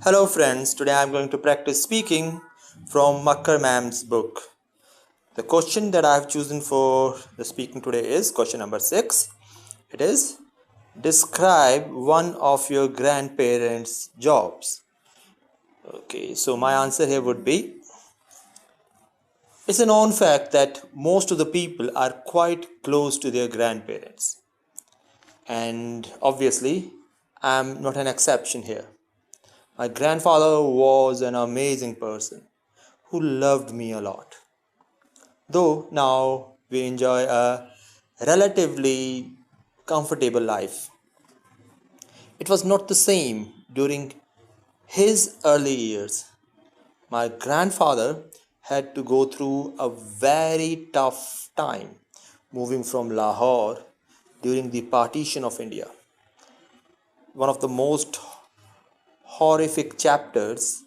Hello friends, today I am going to practice speaking from Makkar Mam's book. The question that I have chosen for the speaking today is question number 6. It is, describe one of your grandparents' jobs. Okay, so my answer here would be, it's a known fact that most of the people are quite close to their grandparents. And obviously, I am not an exception here. My grandfather was an amazing person who loved me a lot. Though now we enjoy a relatively comfortable life, it was not the same during his early years. My grandfather had to go through a very tough time moving from Lahore during the partition of India, one of the most horrific chapters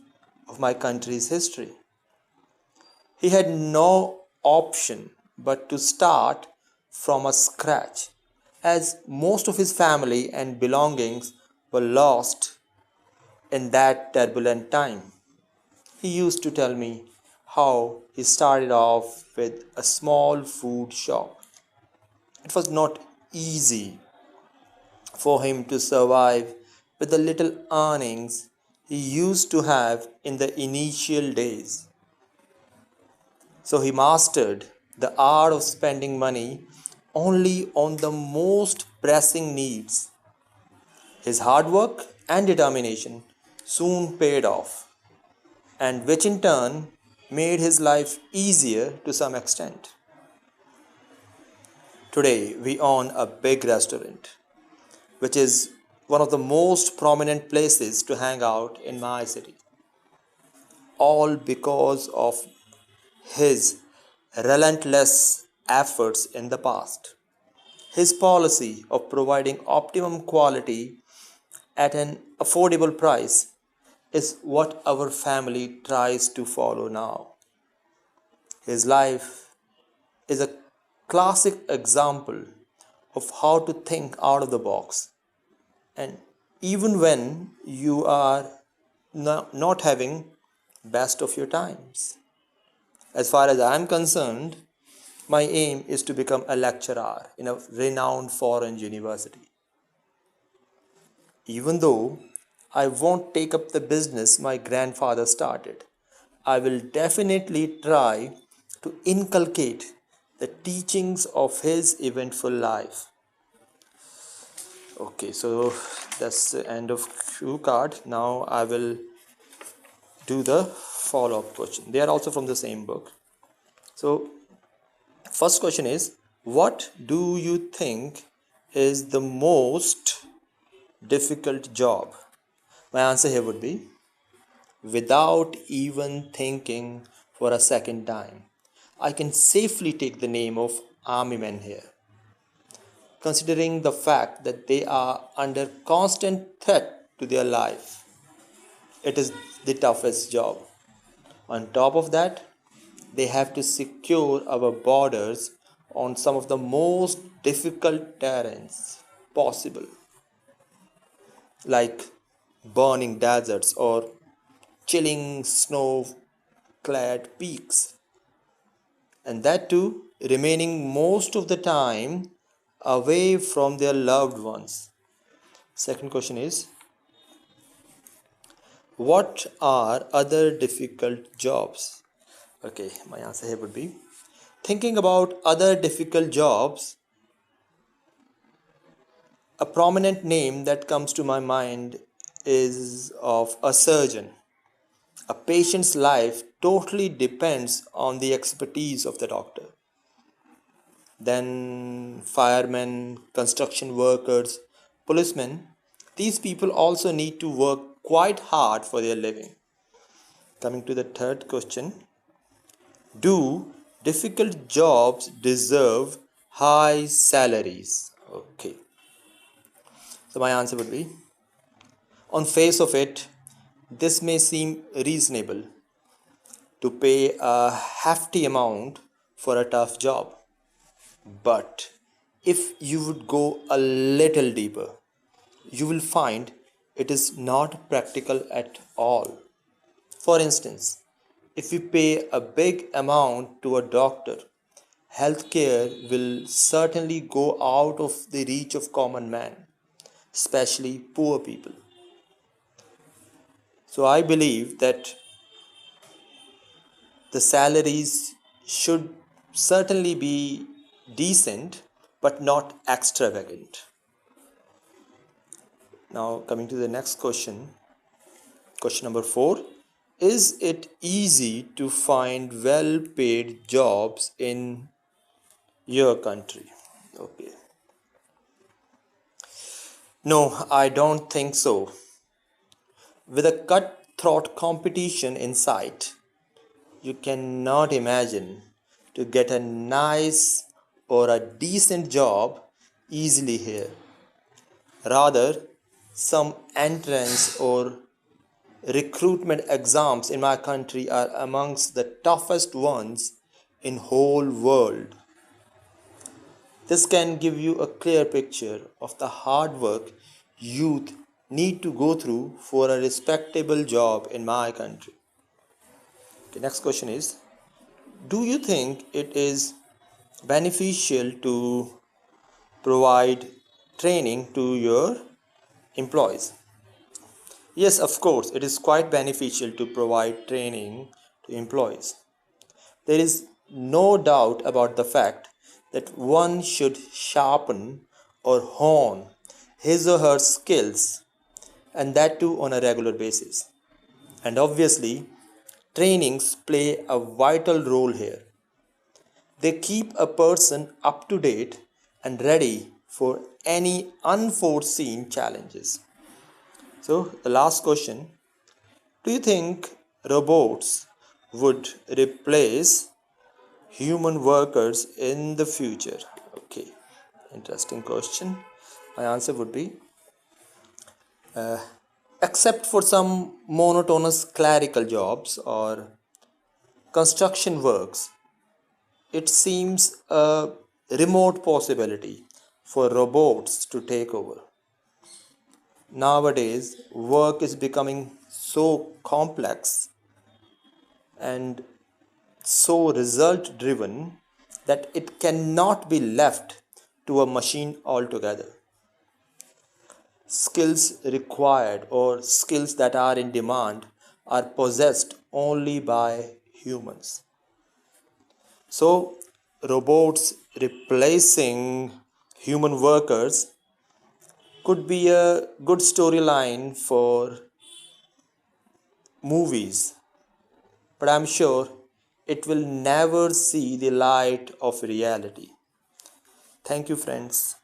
of my country's history. He had no option but to start from a scratch, as most of his family and belongings were lost in that turbulent time. He used to tell me how he started off with a small food shop. It was not easy for him to survive with the little earnings he used to have in the initial days. So he mastered the art of spending money only on the most pressing needs. His hard work and determination soon paid off, and which in turn made his life easier to some extent. Today, we own a big restaurant, which is one of the most prominent places to hang out in my city, all because of his relentless efforts in the past. His policy of providing optimum quality at an affordable price is what our family tries to follow now. His life is a classic example of how to think out of the box. And even when you are not having best of your times. As far as I am concerned, my aim is to become a lecturer in a renowned foreign university. Even though I won't take up the business my grandfather started, I will definitely try to inculcate the teachings of his eventful life. Okay, so that's the end of cue card. Now I will do the follow-up question. They are also from the same book. So first question is, what do you think is the most difficult job? My answer here would be, without even thinking for a second time, I can safely take the name of army men here, considering the fact that they are under constant threat to their life. It is the toughest job. On top of that, they have to secure our borders on some of the most difficult terrains possible, like burning deserts or chilling snow clad peaks, and that too remaining most of the time away from their loved ones. Second question is, what are other difficult jobs? Okay, my answer here would be, thinking about other difficult jobs, a prominent name that comes to my mind is of a surgeon. A patient's life totally depends on the expertise of the doctor. Then, firemen, construction workers, policemen, these people also need to work quite hard for their living. Coming to the third question, do difficult jobs deserve high salaries? Okay. So my answer would be, on face of it, this may seem reasonable to pay a hefty amount for a tough job. But if you would go a little deeper, you will find it is not practical at all. For instance, if we pay a big amount to a doctor, healthcare will certainly go out of the reach of common man, especially poor people. So I believe that the salaries should certainly be decent but not extravagant. Now, coming to the next question, question number 4. Is it easy to find well paid jobs in your country? Okay. No, I don't think so. With a cutthroat competition in sight, you cannot imagine to get a nice or a decent job easily here. Rather, some entrance or recruitment exams in my country are amongst the toughest ones in whole world. This can give you a clear picture of the hard work youth need to go through for a respectable job in my country. Okay, next question is, do you think it is beneficial to provide training to your employees? Yes, of course, it is quite beneficial to provide training to employees. There is no doubt about the fact that one should sharpen or hone his or her skills, and that too on a regular basis. And obviously, trainings play a vital role here. They keep a person up to date and ready for any unforeseen challenges. So, the last question, do you think robots would replace human workers in the future? Okay, interesting question. My answer would be except for some monotonous clerical jobs or construction works, it seems a remote possibility for robots to take over. Nowadays, work is becoming so complex and so result driven that it cannot be left to a machine altogether. Skills required or skills that are in demand are possessed only by humans. So, robots replacing human workers could be a good storyline for movies, but I'm sure it will never see the light of reality. Thank you, friends.